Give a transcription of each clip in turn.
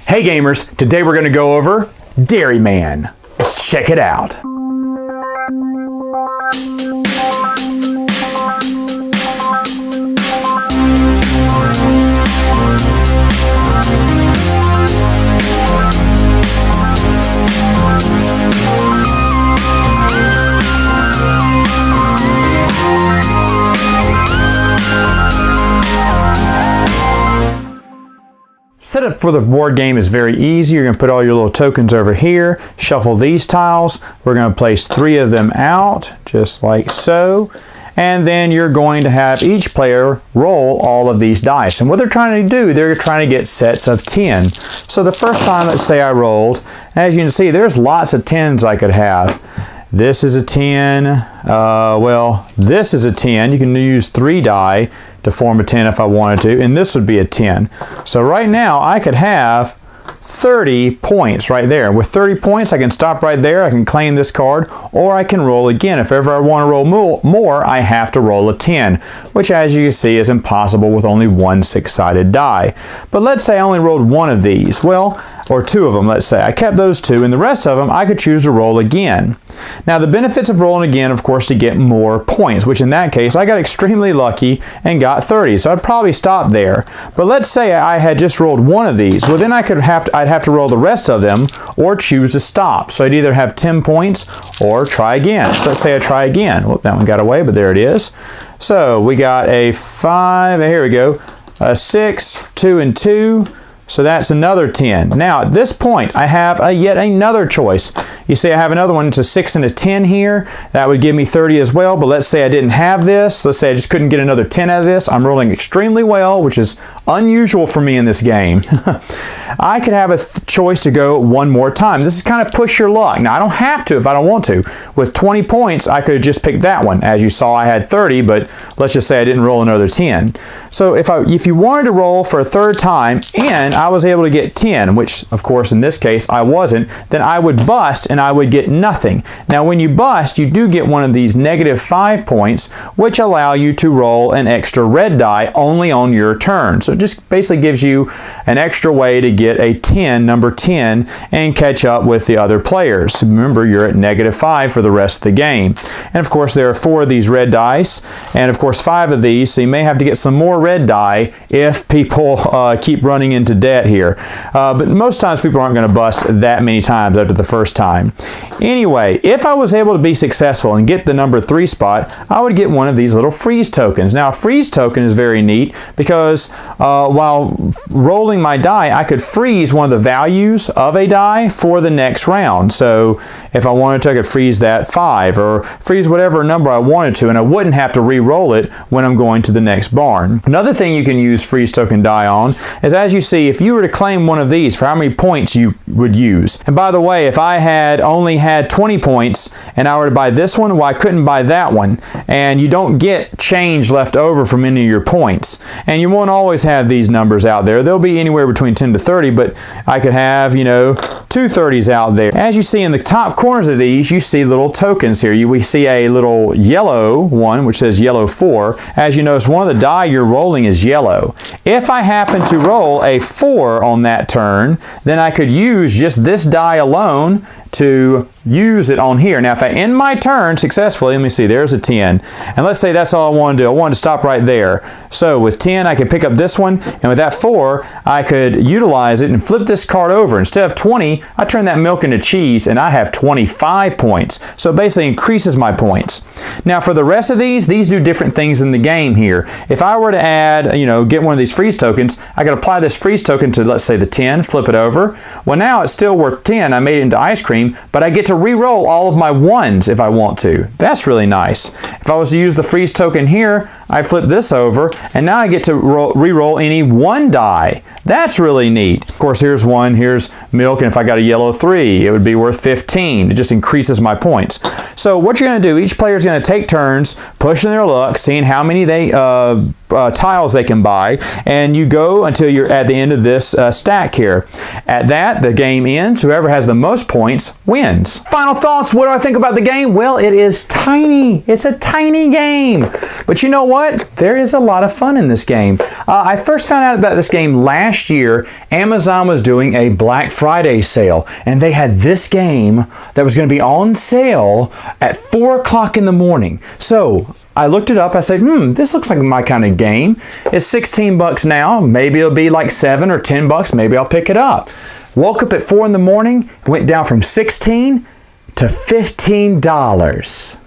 Hey gamers, today we're going to go over Dairyman. Let's check it out. Setup for the board game is very easy. You're going to put all your little tokens over here, shuffle these tiles. We're going to place 3 of them out, just like so. And then you're going to have each player roll all of these dice. And what they're trying to do, they're trying to get sets of 10. So the first time, let's say I rolled, as you can see, there's lots of 10s I could have. This is a 10, well, this is a 10. You can use 3 die to form a 10 if I wanted to, and this would be a 10. So right now, I could have 30 points right there. With 30 points, I can stop right there. I can claim this card, or I can roll again. If ever I want to roll more, I have to roll a 10, which as you can see is impossible with only one 6-sided die. But let's say I only rolled 1 of these. Well, or 2 of them, let's say. I kept those 2, and the rest of them I could choose to roll again. Now the benefits of rolling again, of course, to get more points, which in that case I got extremely lucky and got 30, so I'd probably stop there. But let's say I had just rolled 1 of these. Well, then I'd have to roll the rest of them or choose to stop. So I'd either have 10 points or try again. So let's say I try again. Well, that one got away, but there it is. So we got a 5, here we go, a 6, 2 and 2. So that's another 10. Now at this point I have yet another choice. You see I have another one, it's a 6 and a 10 here. That would give me 30 as well, but let's say I didn't have this. Let's say I just couldn't get another 10 out of this. I'm rolling extremely well, which is unusual for me in this game. I could have a choice to go one more time. This is kind of push your luck. Now I don't have to if I don't want to. With 20 points I could have just picked that one. As you saw I had 30, but let's just say I didn't roll another 10. So if you wanted to roll for a 3rd time and I was able to get 10, which of course in this case I wasn't, then I would bust and I would get nothing. Now when you bust, you do get one of these -5 points, which allow you to roll an extra red die only on your turn. So it just basically gives you an extra way to get a 10, number 10, and catch up with the other players. Remember, you're at -5 for the rest of the game. And of course there are 4 of these red dice, and of course 5 of these, so you may have to get some more red die if people keep running into debt here. But most times people aren't going to bust that many times after the first time. Anyway, if I was able to be successful and get the number 3 spot, I would get one of these little freeze tokens. Now a freeze token is very neat because while rolling my die, I could freeze one of the values of a die for the next round. So if I wanted to, I could freeze that 5 or freeze whatever number I wanted to, and I wouldn't have to re-roll it when I'm going to the next barn. Another thing you can use freeze token die on is, as you see, if you were to claim one of these, for how many points you would use. And by the way, if I had only had 20 points and I were to buy this one, well, I couldn't buy that one. And you don't get change left over from any of your points. And you won't always have these numbers out there. They'll be anywhere between 10 to 30, but I could have, you know, 2 30s out there. As you see in the top corners of these, you see little tokens here. We see a little yellow one, which says yellow 4. As you notice, one of the die you're rolling is yellow. If I happen to roll a 4 on that turn, then I could use just this die alone to use it on here. Now if I end my turn successfully, let me see, there's a 10. And let's say that's all I want to do. I want to stop right there. So with 10 I could pick up this one, and with that 4 I could utilize it and flip this card over. Instead of 20, I turn that milk into cheese and I have 25 points. So it basically increases my points. Now for the rest of these do different things in the game here. If I were to add, you know, get one of these freeze tokens, I could apply this freeze token to, let's say, the 10, flip it over. Well, now it's still worth 10. I made it into ice cream, but I get to re-roll all of my 1s if I want to. That's really nice. If I was to use the freeze token here, I flip this over, and now I get to re-roll any 1 die. That's really neat. Of course, here's 1, here's milk, and if I got a yellow 3, it would be worth 15. It just increases my points. So what you're going to do, each player is going to take turns, pushing their luck, seeing how many tiles they can buy, and you go until you're at the end of this stack here. At that, the game ends. Whoever has the most points wins. Final thoughts, what do I think about the game? Well, it is tiny. It's a tiny game. But you know what? what? There is a lot of fun in this game. I first found out about this game last year. Amazon was doing a Black Friday sale, and they had this game that was going to be on sale at 4 o'clock in the morning. So I looked it up. I said, this looks like my kind of game. It's 16 bucks now. Maybe it'll be like 7 or 10 bucks. Maybe I'll pick it up. Woke up at 4 in the morning, went down from 16 to $15.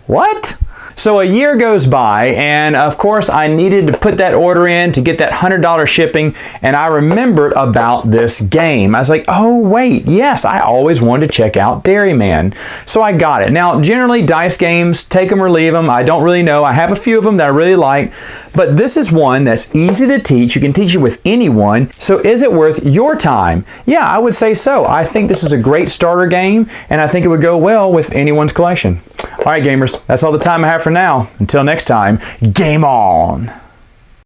What? So a year goes by, and of course I needed to put that order in to get that $100 shipping, and I remembered about this game. I was like, oh wait, yes, I always wanted to check out Dairyman. So I got it. Now, generally dice games, take them or leave them. I don't really know. I have a few of them that I really like, but this is one that's easy to teach. You can teach it with anyone. So is it worth your time? Yeah, I would say so. I think this is a great starter game, and I think it would go well with anyone's collection. All right, gamers, that's all the time I have for now. Until next time, game on!